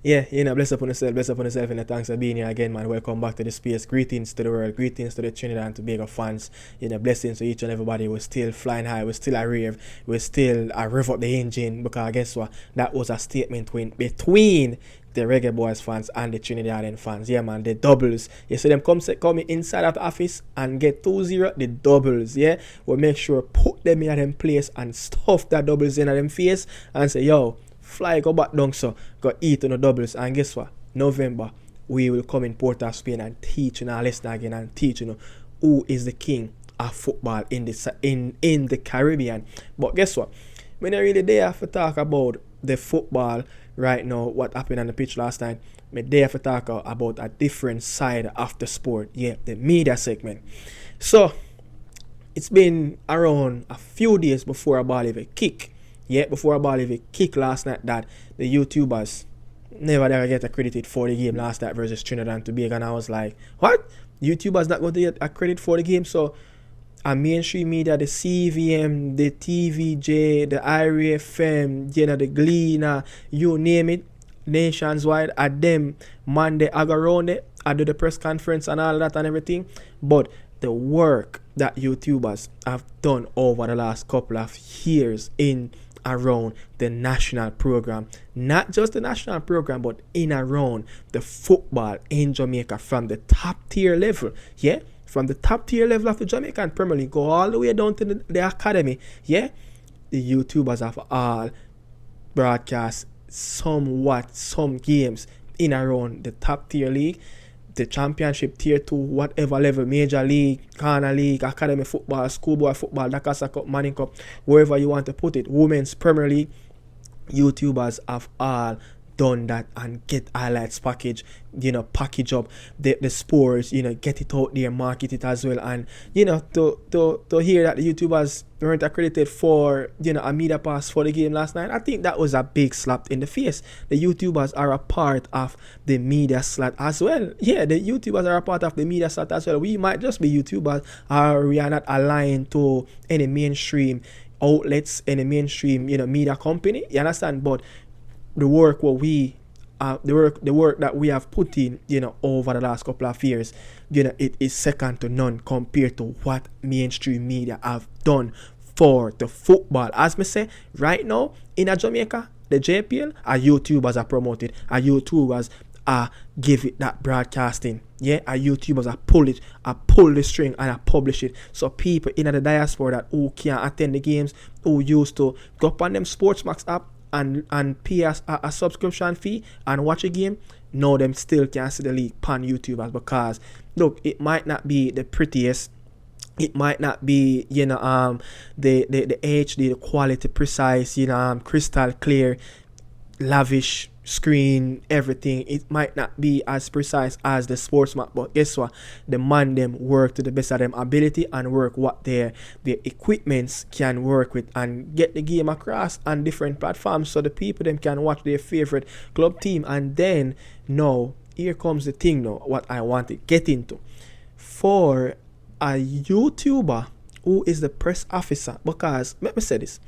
Yeah, bless upon yourself, and thanks for being here again, man. Welcome back to the space. Greetings to the world, greetings to the Trinidad and Tobago fans. Blessings to each and everybody. We're still flying high, we're still a rave, we're still a rev up the engine because guess what? That was a statement between the reggaeboyz fans and the Trinidadian fans. Yeah, man, the doubles. You see them come inside of the office and get 2-0, the doubles. Yeah, we'll make sure put them in them place and stuff that doubles in them face and say, yo, fly, go back down, so go eat on the doubles. And guess what? November, we will come in Port of Spain and teach our lesson again and teach who is the king of football in the Caribbean. But guess what? When I really there to talk about the football right now, what happened on the pitch last night, me there to talk about a different side of the sport. Yeah, the media segment. So it's been around a few days before a ball even kick. Yeah, before a ball even kick last night that the YouTubers never ever get accredited for the game last night versus Trinidad and Tobago. And I was like, what? YouTubers not going to get accredited for the game? So a mainstream media, the CVM, the TVJ, the IRFM, the Gleaner, you name it, nations wide, at them Monday I go around it, I do the press conference and all that and everything. But the work that YouTubers have done over the last couple of years in around the national program, not just the national program, but in around the football in Jamaica from the top tier level, yeah, from the top tier level of the Jamaican Premier League, go all the way down to the academy, yeah, the YouTubers have all broadcast some games in around the top tier league, the championship, tier 2, whatever level, major league, corner league, academy football, schoolboy football, Dakasa Cup, Manning Cup, wherever you want to put it, women's Premier League. YouTubers have all done that and get highlights package up the sports, get it out there, market it as well. And to hear that the YouTubers weren't accredited for a media pass for the game last night, I think that was a big slap in the face. The YouTubers are a part of the media slot as well. Yeah, the YouTubers are a part of the media slot as well. We might just be YouTubers, or we are not aligned to any mainstream outlets, any mainstream media company, you understand? But the work the work that we have put in over the last couple of years, it is second to none compared to what mainstream media have done for the football. As me say, right now in Jamaica, the JPL, our YouTubers are promoted, our YouTubers are give it that broadcasting, yeah, our YouTubers are pull the string and I publish it. So people in the diaspora that who can't attend the games, who used to go up on them Sportsmax app and pay a subscription fee and watch a game, now them still can see the league pan YouTubers. Because look, it might not be the prettiest, it might not be the HD, the quality, precise, crystal clear, lavish screen, everything. It might not be as precise as the sports map, but guess what? The man them work to the best of them ability and work what their equipments can work with and get the game across on different platforms so the people them can watch their favorite club team. And then now here comes the thing now, what I want to get into. For a YouTuber who is the press officer, because let me say this,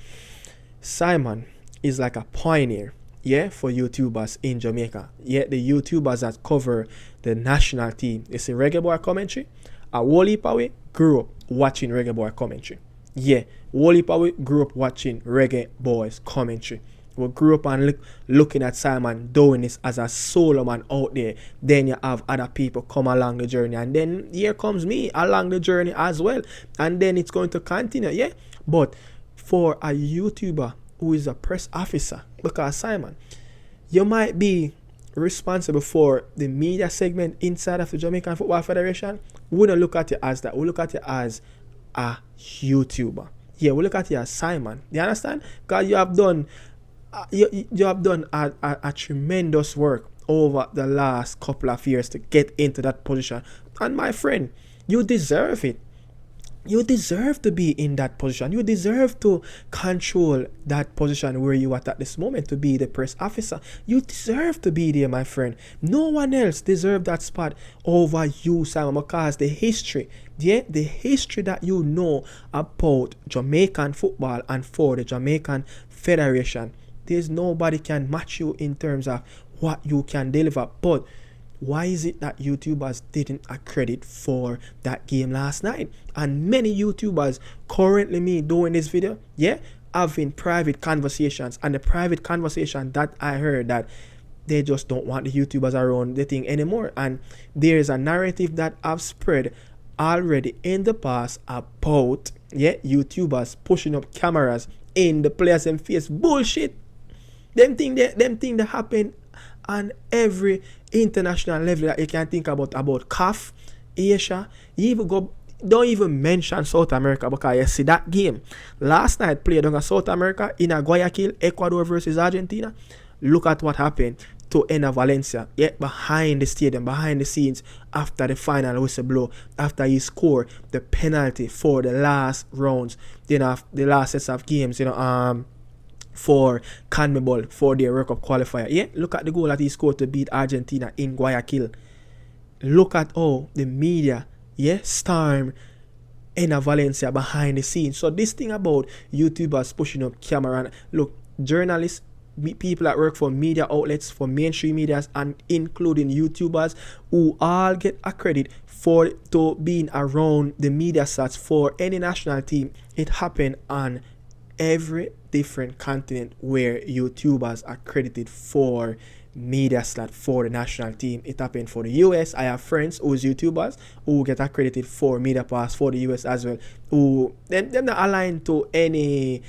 Simon is like a pioneer, yeah, for YouTubers in Jamaica. Yeah, the YouTubers that cover the national team. You see reggaeboy commentary. A whole heap of we grew up watching reggaeboy commentary. Yeah, whole heap of we grew up watching reggaeboyz commentary. We grew up and looking at Simon doing this as a solo man out there. Then you have other people come along the journey. And then here comes me along the journey as well. And then it's going to continue, yeah. But for a YouTuber who is a press officer, because Simon, you might be responsible for the media segment inside of the Jamaican Football Federation. We don't look at you as that. We look at you as a YouTuber. Yeah, we look at you as Simon. Do you understand? Because you have done you have done a tremendous work over the last couple of years to get into that position. And my friend, you deserve it. You deserve to be in that position. You deserve to control that position where you are at this moment, to be the press officer. You deserve to be there, my friend. No one else deserves that spot over you, Simon, because the history that you know about Jamaican football and for the Jamaican Federation, there's nobody can match you in terms of what you can deliver. But why is it that YouTubers didn't accredit for that game last night? And many YouTubers, currently me doing this video, having private conversations. And the private conversation that I heard, that they just don't want the YouTubers around the thing anymore. And there is a narrative that I've spread already in the past about YouTubers pushing up cameras in the players' face. Bullshit. Them thing that happen on every international level that you can think about CAF, Asia. You even go, don't even mention South America, because you see that game last night played on South America in a Guayaquil, Ecuador versus Argentina. Look at what happened to Ena Valencia, behind the stadium, behind the scenes, after the final whistle blow, after he scored the penalty for the last rounds, the last sets of games, for CONMEBOL, for their World Cup qualifier. Look at the goal that he scored to beat Argentina in Guayaquil. Look at how the media, storm Ena Valencia behind the scenes. So this thing about YouTubers pushing up camera, and look, journalists, people that work for media outlets, for mainstream medias, and including YouTubers, who all get a credit for to being around the media sets for any national team. It happened on every different continent where YouTubers are credited for media slot for the national team. It happened for the US. I have friends who's YouTubers who get accredited for media pass for the US as well, who them not aligned to any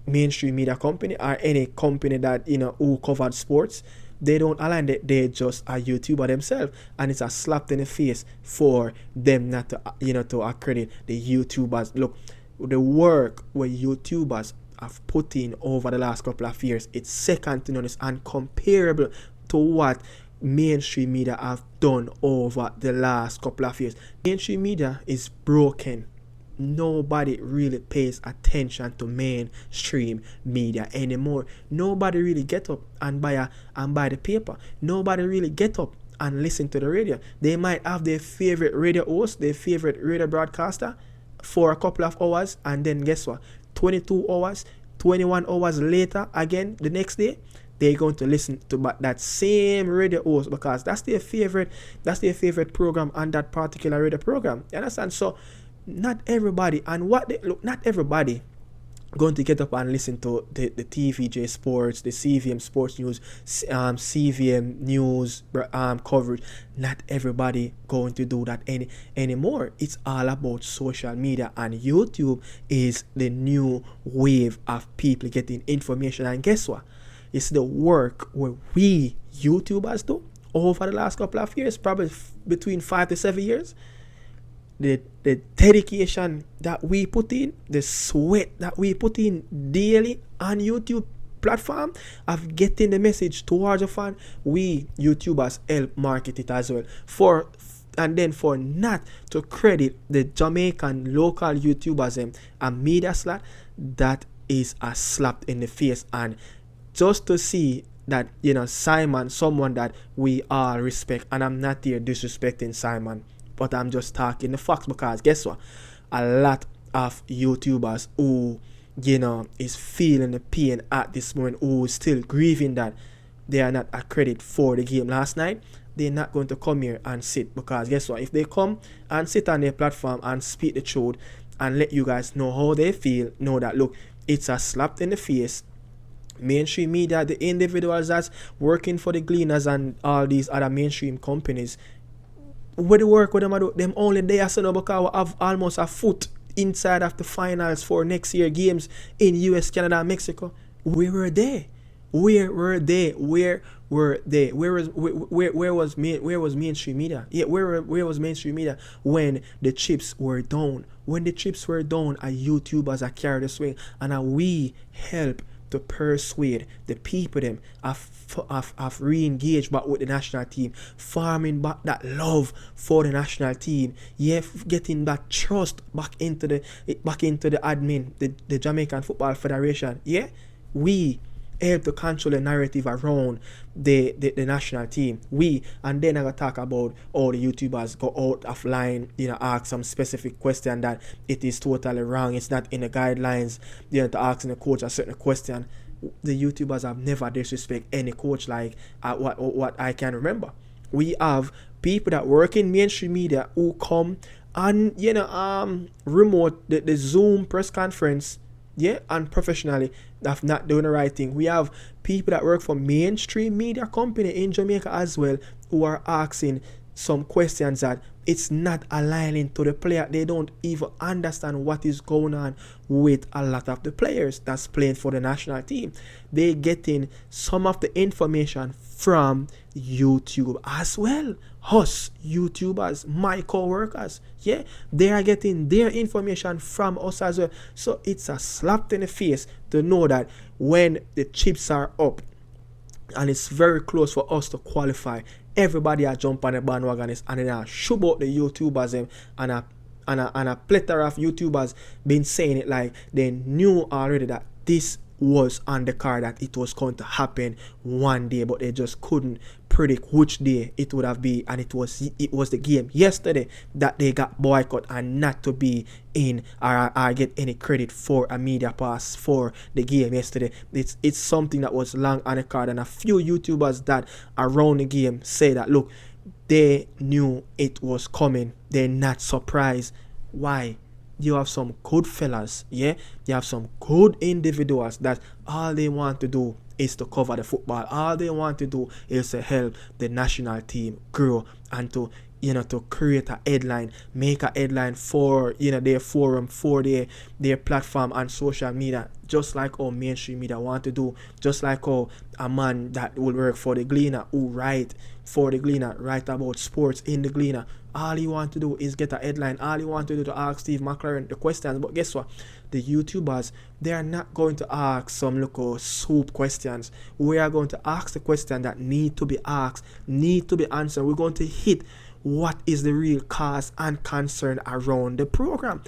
mainstream media company or any company that who covered sports. They don't align. They just a YouTuber themselves, and it's a slap in the face for them not to to accredit the YouTubers. Look, the work where YouTubers have put in over the last couple of years, it's second to none, it's uncomparable to what mainstream media have done over the last couple of years. Mainstream media is broken. Nobody really pays attention to mainstream media anymore. Nobody really get up and buy the paper. Nobody really get up and listen to the radio. They might have their favorite radio host, their favorite radio broadcaster for a couple of hours, and then guess what? 22 hours, 21 hours later, again the next day, they're going to listen to that same radio host, because that's their favorite program on that particular radio program. You understand? So not everybody, and not everybody going to get up and listen to the TVJ Sports, the CVM Sports News, CVM News coverage. Not everybody going to do that anymore. It's all about social media, and YouTube is the new wave of people getting information. And guess what? It's the work where we YouTubers do over the last couple of years, probably between 5 to 7 years. The dedication that we put in, the sweat that we put in daily on YouTube platform of getting the message towards the fan, we YouTubers help market it as well. And then for not to credit the Jamaican local YouTubers and media slot, that is a slap in the face. And just to see that Simon, someone that we all respect, and I'm not here disrespecting Simon, but I'm just talking the facts, because guess what? A lot of YouTubers who, is feeling the pain at this moment, who is still grieving that they are not accredited for the game last night, they're not going to come here and sit, because guess what? If they come and sit on their platform and speak the truth and let you guys know how they feel, know that, look, it's a slap in the face. Mainstream media, the individuals that's working for the Gleaners and all these other mainstream companies, where the work with them only there, so because we have almost a foot inside of the finals for next year games in US, Canada, and Mexico. Where were they? Where was mainstream media? Where was mainstream media when the chips were down? When the chips were down, our YouTubers are carried the swing, and we help to persuade the people them of re-engage back with the national team, farming back that love for the national team, getting that trust back into the admin, the Jamaican Football Federation. We help to control the narrative around the national team. And then I gotta talk about all the YouTubers go out of line, ask some specific question that it is totally wrong, it's not in the guidelines, to asking the coach a certain question. the YouTubers have never disrespect any coach like what I can remember. We have people that work in mainstream media who come and remote the Zoom press conference, and professionally that's not doing the right thing. We have people that work for mainstream media company in Jamaica as well who are asking some questions that it's not aligning to the player. They don't even understand what is going on with a lot of the players that's playing for the national team. They're getting some of the information from YouTube as well. Us YouTubers, my co-workers, they are getting their information from us as well. So it's a slap in the face to know that when the chips are up and it's very close for us to qualify, everybody a jump on the bandwagon and then shove out the YouTubers and a plethora of YouTubers been saying it like they knew already that this was on the card, that it was going to happen one day, but they just couldn't predict which day it would have been. And it was the game yesterday that they got boycott and not to be in or get any credit for a media pass for the game yesterday. It's something that was long on the card, and a few YouTubers that around the game say that look, they knew it was coming. They're not surprised. Why? You have some good fellas, you have some good individuals that all they want to do is to cover the football. All they want to do is to help the national team grow and to create a headline, make a headline for their forum, for their platform and social media, just like how mainstream media want to do, just like how a man that will work for the Gleaner who write for the Gleaner, write about sports in the Gleaner. All you want to do is get a headline. All you want to do to ask Steve McLaren the questions. But guess what? The YouTubers, they are not going to ask some local soup questions. We are going to ask the question that need to be asked, need to be answered. We're going to hit what is the real cause and concern around the program.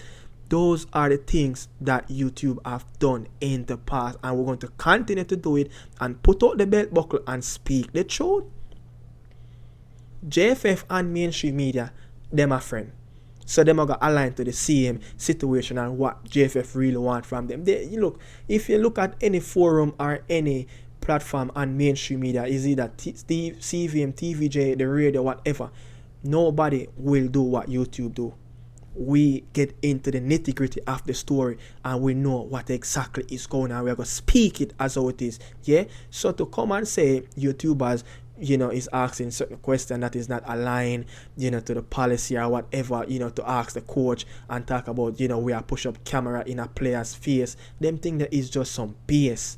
Those are the things that YouTube have done in the past, and we're going to continue to do it and put out the belt buckle and speak the truth. JFF and mainstream media, them are friends. So them are going to align to the same situation and what JFF really want from them. If you look at any forum or any platform on mainstream media, is either CVM, TVJ, the radio, whatever, nobody will do what YouTube do. We get into the nitty-gritty of the story and we know what exactly is going on. We're going to speak it as how it is. So to come and say YouTubers is asking certain question that is not aligned to the policy or whatever, to ask the coach and talk about we are push up camera in a player's face, them think that is just some BS,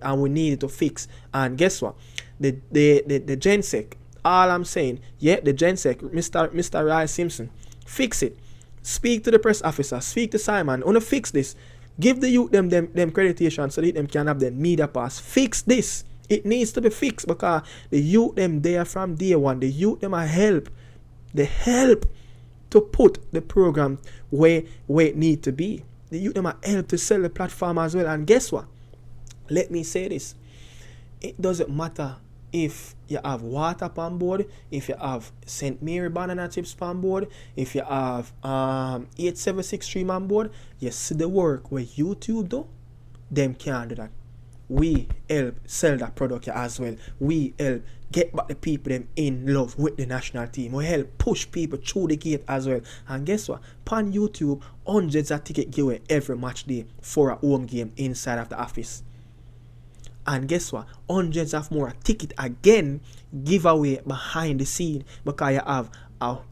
and we need it to fix. And guess what, the Gensec, all I'm saying, the Gensec, Mr. Rai Simpson, fix it. Speak to the press officer, speak to Simon, wanna fix this, give the youth them accreditation so that them can have the media pass. Fix this. It needs to be fixed because the youth them there from day one. The youth them are help. They help to put the program where it need to be. The youth them are help to sell the platform as well. And guess what? Let me say this. It doesn't matter if you have water on board, if you have St. Mary banana chips on board, if you have 876 stream on board. You see the work where YouTube do, them can't do that. We help sell that product as well. We help get back the people them in love with the national team. We help push people through the gate as well. And guess what? On YouTube, hundreds of ticket giveaway every match day for a home game inside of the office. And guess what? Hundreds of more ticket again giveaway behind the scene because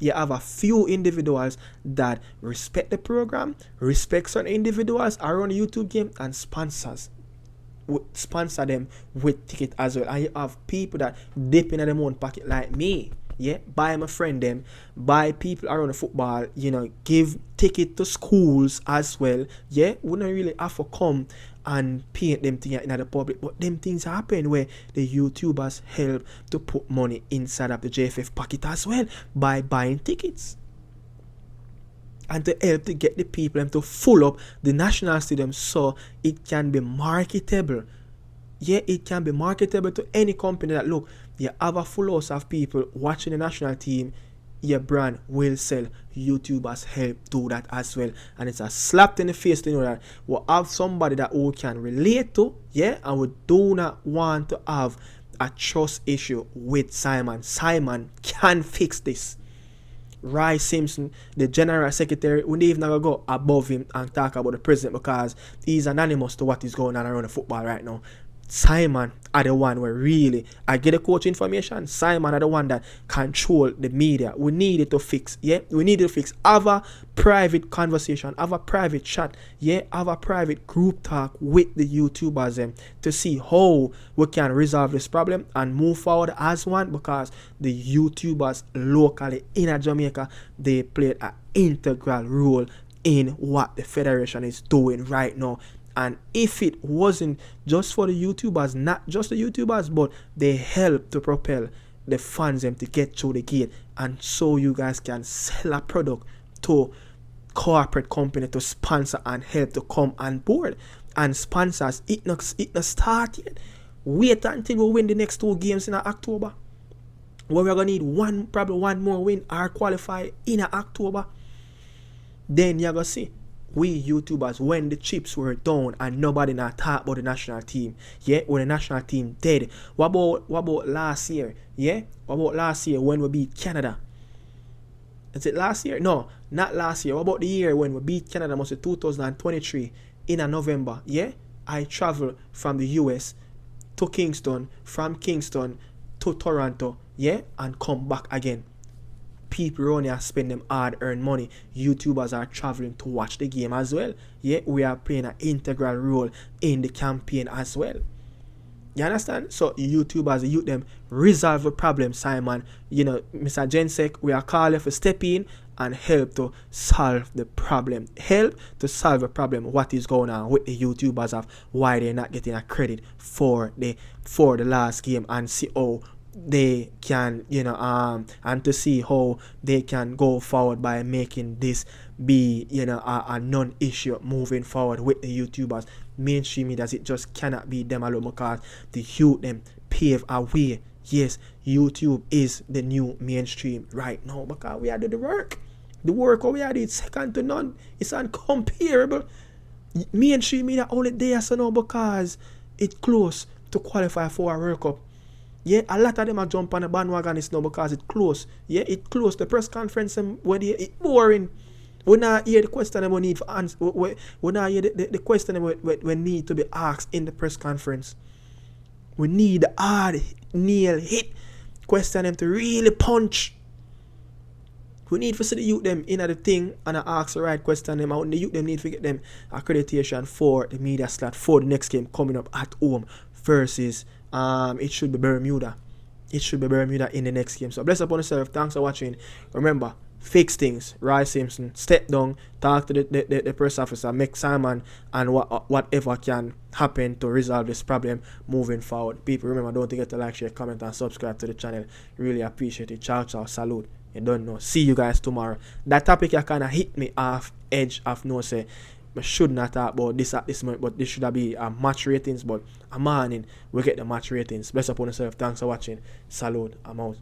you have a few individuals that respect the program, respect certain individuals around the YouTube game, and sponsor them with ticket as well. And you have people that dip in their own pocket like me, buy my friend them, buy people around the football, give ticket to schools as well. Wouldn't really have to come and paint them things in the public, but them things happen where the YouTubers help to put money inside of the JFF pocket as well by buying tickets. And to help to get the people to full up the national stadium so it can be marketable. It can be marketable to any company that look, you have a full house of people watching the national team. your brand will sell. YouTubers help do that as well. And it's a slap in the face to know that we have somebody that we can relate to, yeah, and we do not want to have a trust issue with Simon. Simon can fix this. Roy Simpson, the general secretary, we don't even go above him and talk about the president because he's anonymous to what is going on around the football right now. Simon are the one where really I get the coach information. Simon are the one that control the media. We need it to fix. Yeah, we need it to fix. Have a private conversation, have a private chat. Yeah, have a private group talk with the YouTubers to see how we can resolve this problem and move forward as one, because the YouTubers locally in Jamaica, they played an integral role in what the federation is doing right now. And if it wasn't just for the YouTubers, not just the YouTubers, but they help to propel the fans to get through the gate, and so you guys can sell a product to corporate company to sponsor and help to come on board. And sponsors, it not start yet. Wait until we win the next 2 games in October. Where we're gonna need probably one more win or qualify in October. Then you're gonna see. We YouTubers, when the chips were down and nobody not talk about the national team, yeah, when the national team dead. What about last year? Yeah, what about last year when we beat Canada? Is it last year? No, not last year. What about the year when we beat Canada? Must be 2023 in a November. Yeah, I travel from the US to Kingston, from Kingston to Toronto, yeah, and come back again. People around here spend them hard-earned money. YouTubers are traveling to watch the game as well. Yeah, we are playing an integral role in the campaign as well. You understand? So YouTubers, them resolve the problem, Simon. You know, Mr. Jensek, we are calling for step in and help to solve the problem. Help to solve the problem. What is going on with the YouTubers of why they're not getting a credit for the last game, and see how they can, and to see how they can go forward by making this be, a non-issue moving forward with the YouTubers. Mainstream media, it just cannot be them alone, because the youth them pave a way. Yes, YouTube is the new mainstream right now, because we are doing the work. The work we are doing is second to none. It's uncomparable. Mainstream media only there so now because it's close to qualify for a World Cup. Yeah, a lot of them are jump on the bandwagon now because it's close. Yeah, it's close. The press conference, when it's boring. We not hear the question we need for answer. We not hear the question we need to be asked in the press conference. We need the hard, nail, hit question them to really punch. We need to see the youth them in the thing and ask the right question them. And the youth them need to get them accreditation for the media slot for the next game coming up at home versus it should be Bermuda. It should be Bermuda in the next game. So bless upon yourself. Thanks for watching. Remember, fix things. Roy Simpson, step down, talk to the press officer, make Simon, and whatever can happen to resolve this problem moving forward. People, remember, don't forget to like, share, comment, and subscribe to the channel. Really appreciate it. Ciao, ciao, salute. You don't know. See you guys tomorrow. That topic kind of hit me off edge of no say. I should not talk about this at this moment, but this should be a match ratings. But a morning we get the match ratings. Bless upon yourself. Thanks for watching. Salute. I'm out.